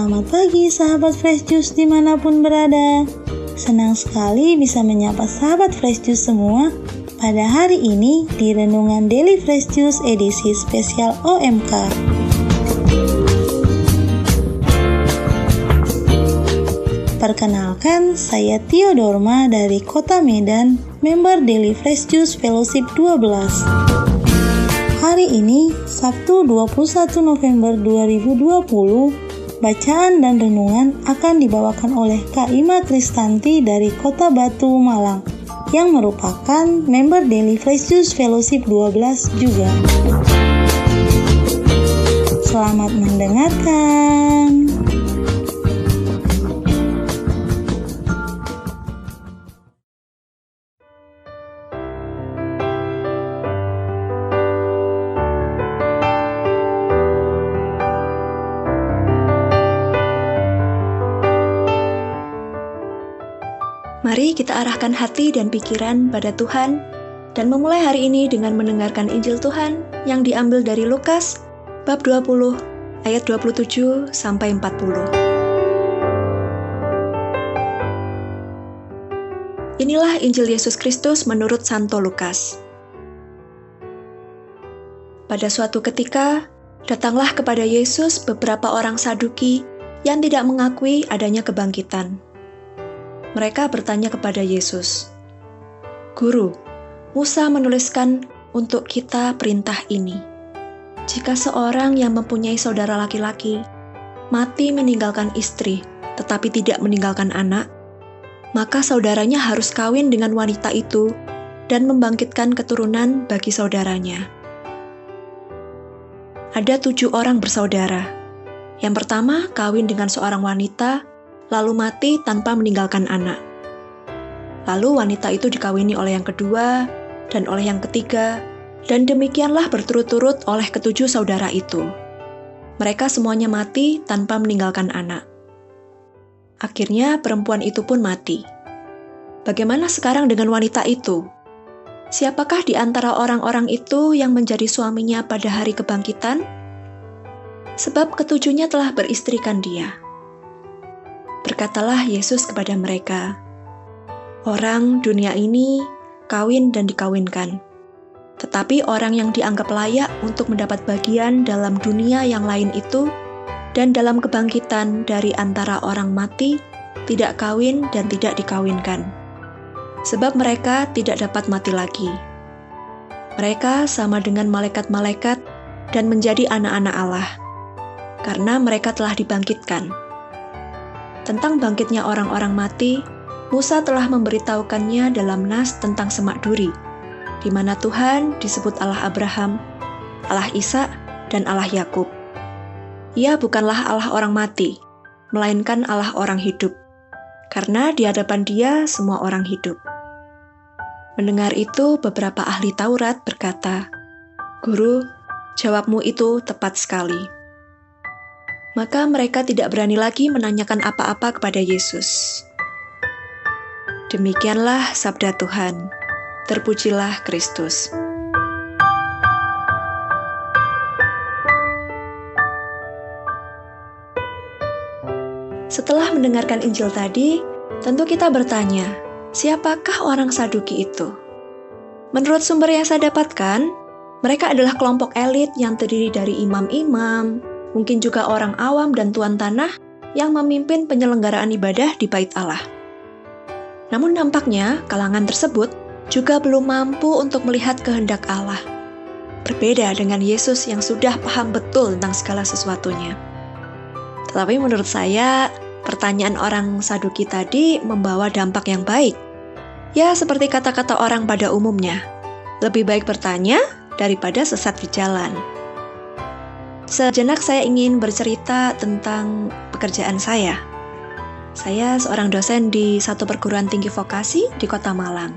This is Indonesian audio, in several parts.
Selamat pagi sahabat Fresh Juice dimanapun berada. Senang sekali bisa menyapa sahabat Fresh Juice semua pada hari ini di Renungan Daily Fresh Juice edisi spesial OMK. Perkenalkan, saya Tio Dorma dari Kota Medan, member Daily Fresh Juice Fellowship 12. Hari ini, Sabtu 21 November 2020, bacaan dan renungan akan dibawakan oleh Kak Ima Kristanti dari Kota Batu, Malang, yang merupakan member Daily Fresh Juice Fellowship 12 juga. Selamat mendengarkan. Mari kita arahkan hati dan pikiran pada Tuhan dan memulai hari ini dengan mendengarkan Injil Tuhan yang diambil dari Lukas bab 20 ayat 27 sampai 40. Inilah Injil Yesus Kristus menurut Santo Lukas. Pada suatu ketika, datanglah kepada Yesus beberapa orang Saduki yang tidak mengakui adanya kebangkitan. Mereka bertanya kepada Yesus, "Guru, Musa menuliskan untuk kita perintah ini. Jika seorang yang mempunyai saudara laki-laki mati meninggalkan istri, tetapi tidak meninggalkan anak, maka saudaranya harus kawin dengan wanita itu dan membangkitkan keturunan bagi saudaranya. Ada 7 orang bersaudara. Yang pertama kawin dengan seorang wanita, lalu mati tanpa meninggalkan anak. Lalu wanita itu dikawini oleh yang kedua, dan oleh yang ketiga, dan demikianlah berturut-turut oleh ke-7 saudara itu. Mereka semuanya mati tanpa meninggalkan anak. Akhirnya perempuan itu pun mati. Bagaimana sekarang dengan wanita itu? Siapakah di antara orang-orang itu yang menjadi suaminya pada hari kebangkitan? Sebab ke-7-nya telah beristrikan dia." Berkatalah Yesus kepada mereka, "Orang dunia ini kawin dan dikawinkan, tetapi orang yang dianggap layak untuk mendapat bagian dalam dunia yang lain itu dan dalam kebangkitan dari antara orang mati tidak kawin dan tidak dikawinkan, sebab mereka tidak dapat mati lagi. Mereka sama dengan malaikat-malaikat dan menjadi anak-anak Allah, karena mereka telah dibangkitkan. Tentang bangkitnya orang-orang mati, Musa telah memberitahukannya dalam nas tentang semak duri, di mana Tuhan disebut Allah Abraham, Allah Ishak, dan Allah Yakub. Ia bukanlah Allah orang mati, melainkan Allah orang hidup, karena di hadapan Dia semua orang hidup." Mendengar itu, beberapa ahli Taurat berkata, "Guru, jawabmu itu tepat sekali." Maka mereka tidak berani lagi menanyakan apa-apa kepada Yesus. Demikianlah sabda Tuhan. Terpujilah Kristus. Setelah mendengarkan Injil tadi, tentu kita bertanya, siapakah orang Saduki itu? Menurut sumber yang saya dapatkan, mereka adalah kelompok elit yang terdiri dari imam-imam, mungkin juga orang awam dan tuan tanah yang memimpin penyelenggaraan ibadah di Bait Allah. Namun nampaknya kalangan tersebut juga belum mampu untuk melihat kehendak Allah. Berbeda dengan Yesus yang sudah paham betul tentang segala sesuatunya. Tetapi menurut saya, pertanyaan orang Saduki tadi membawa dampak yang baik. Ya, seperti kata-kata orang pada umumnya, lebih baik bertanya daripada sesat di jalan. Sejenak saya ingin bercerita tentang pekerjaan saya. Saya seorang dosen di satu perguruan tinggi vokasi di Kota Malang.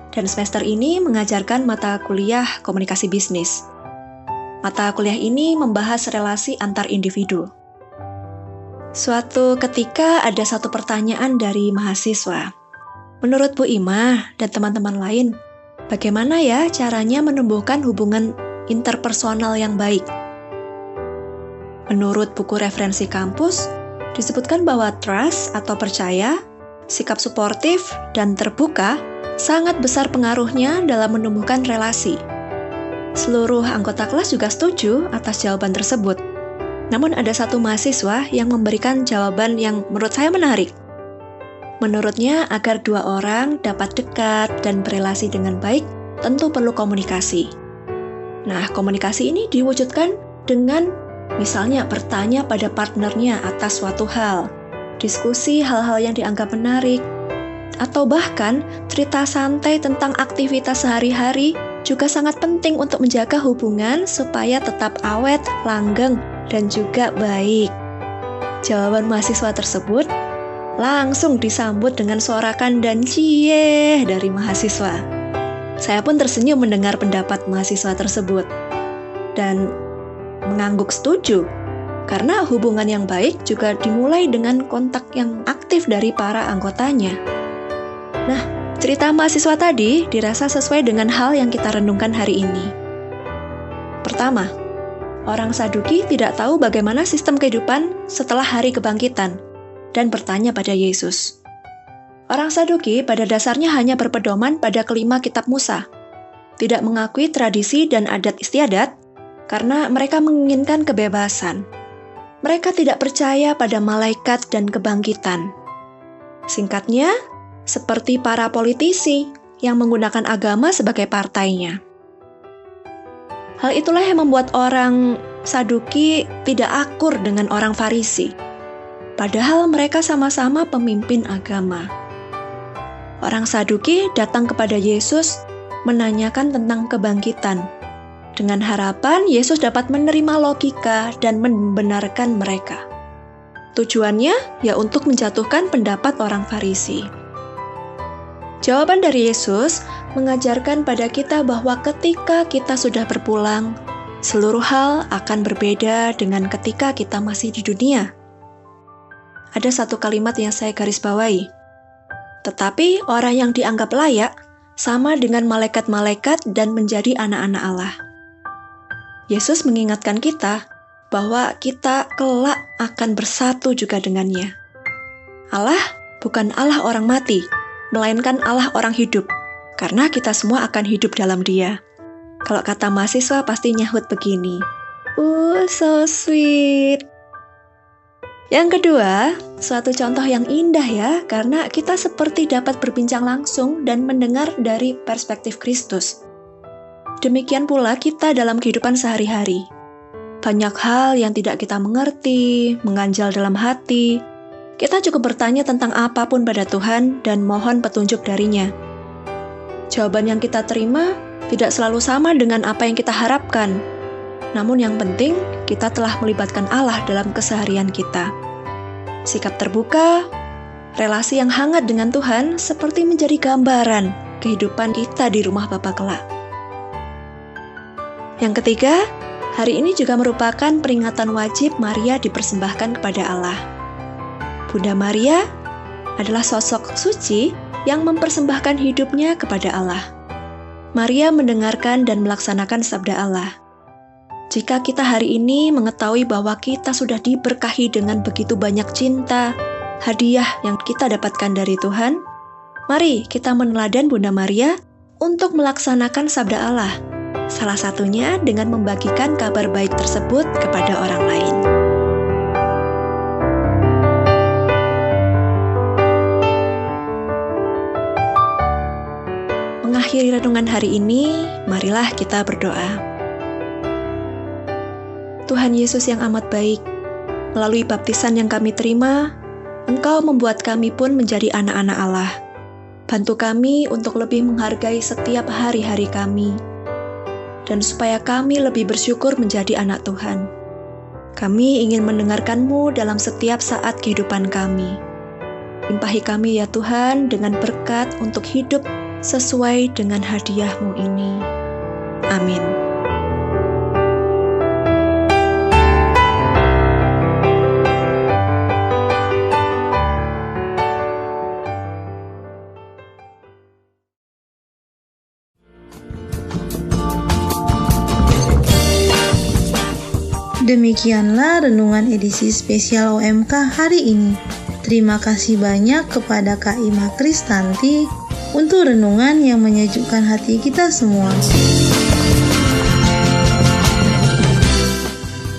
Dan semester ini mengajarkan mata kuliah komunikasi bisnis. Mata kuliah ini membahas relasi antar individu. Suatu ketika ada satu pertanyaan dari mahasiswa. Menurut Bu Ima dan teman-teman lain, bagaimana ya caranya menumbuhkan hubungan interpersonal yang baik? Menurut buku referensi kampus, disebutkan bahwa trust atau percaya, sikap suportif, dan terbuka sangat besar pengaruhnya dalam menumbuhkan relasi. Seluruh anggota kelas juga setuju atas jawaban tersebut. Namun ada satu mahasiswa yang memberikan jawaban yang menurut saya menarik. Menurutnya, agar dua orang dapat dekat dan berelasi dengan baik, tentu perlu komunikasi. Nah, komunikasi ini diwujudkan dengan misalnya bertanya pada partnernya atas suatu hal, diskusi hal-hal yang dianggap menarik, atau bahkan cerita santai tentang aktivitas sehari-hari juga sangat penting untuk menjaga hubungan supaya tetap awet, langgeng, dan juga baik. Jawaban mahasiswa tersebut langsung disambut dengan sorakan dan cie dari mahasiswa. Saya pun tersenyum mendengar pendapat mahasiswa tersebut dan mengangguk setuju, karena hubungan yang baik juga dimulai dengan kontak yang aktif dari para anggotanya. Nah, cerita mahasiswa tadi dirasa sesuai dengan hal yang kita renungkan hari ini. Pertama, orang Saduki tidak tahu bagaimana sistem kehidupan setelah hari kebangkitan dan bertanya pada Yesus. Orang Saduki pada dasarnya hanya berpedoman pada kelima kitab Musa, tidak mengakui tradisi dan adat istiadat karena mereka menginginkan kebebasan. Mereka tidak percaya pada malaikat dan kebangkitan. Singkatnya, seperti para politisi yang menggunakan agama sebagai partainya. Hal itulah yang membuat orang Saduki tidak akur dengan orang Farisi, padahal mereka sama-sama pemimpin agama. Orang Saduki datang kepada Yesus menanyakan tentang kebangkitan, dengan harapan Yesus dapat menerima logika dan membenarkan mereka. Tujuannya ya untuk menjatuhkan pendapat orang Farisi. Jawaban dari Yesus mengajarkan pada kita bahwa ketika kita sudah berpulang, seluruh hal akan berbeda dengan ketika kita masih di dunia. Ada satu kalimat yang saya garis bawahi. Tetapi orang yang dianggap layak sama dengan malaikat-malaikat dan menjadi anak-anak Allah. Yesus mengingatkan kita bahwa kita kelak akan bersatu juga dengannya. Allah bukan Allah orang mati, melainkan Allah orang hidup, karena kita semua akan hidup dalam Dia. Kalau kata mahasiswa pasti nyahut begini, so sweet. Yang kedua, suatu contoh yang indah ya, karena kita seperti dapat berbincang langsung dan mendengar dari perspektif Kristus. Demikian pula kita dalam kehidupan sehari-hari. Banyak hal yang tidak kita mengerti, mengganjal dalam hati. Kita cukup bertanya tentang apapun pada Tuhan dan mohon petunjuk darinya. Jawaban yang kita terima tidak selalu sama dengan apa yang kita harapkan. Namun yang penting, kita telah melibatkan Allah dalam keseharian kita. Sikap terbuka, relasi yang hangat dengan Tuhan seperti menjadi gambaran kehidupan kita di rumah Bapa kelak. Yang ketiga, hari ini juga merupakan peringatan wajib Maria dipersembahkan kepada Allah. Bunda Maria adalah sosok suci yang mempersembahkan hidupnya kepada Allah. Maria mendengarkan dan melaksanakan sabda Allah. Jika kita hari ini mengetahui bahwa kita sudah diberkahi dengan begitu banyak cinta, hadiah yang kita dapatkan dari Tuhan, mari kita meneladan Bunda Maria untuk melaksanakan sabda Allah. Salah satunya dengan membagikan kabar baik tersebut kepada orang lain. Mengakhiri renungan hari ini, marilah kita berdoa. Tuhan Yesus yang amat baik, melalui baptisan yang kami terima, Engkau membuat kami pun menjadi anak-anak Allah. Bantu kami untuk lebih menghargai setiap hari-hari kami, dan supaya kami lebih bersyukur menjadi anak Tuhan. Kami ingin mendengarkan-Mu dalam setiap saat kehidupan kami. Limpahi kami ya Tuhan dengan berkat untuk hidup sesuai dengan hadiah-Mu ini. Amin. Demikianlah renungan edisi spesial OMK hari ini. Terima kasih banyak kepada Kak Ima Kristanti untuk renungan yang menyejukkan hati kita semua.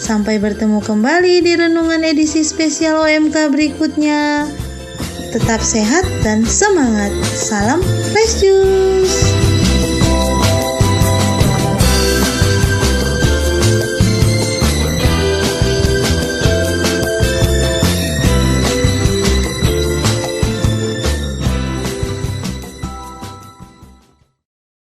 Sampai bertemu kembali di renungan edisi spesial OMK berikutnya. Tetap sehat dan semangat. Salam Fresh Juice.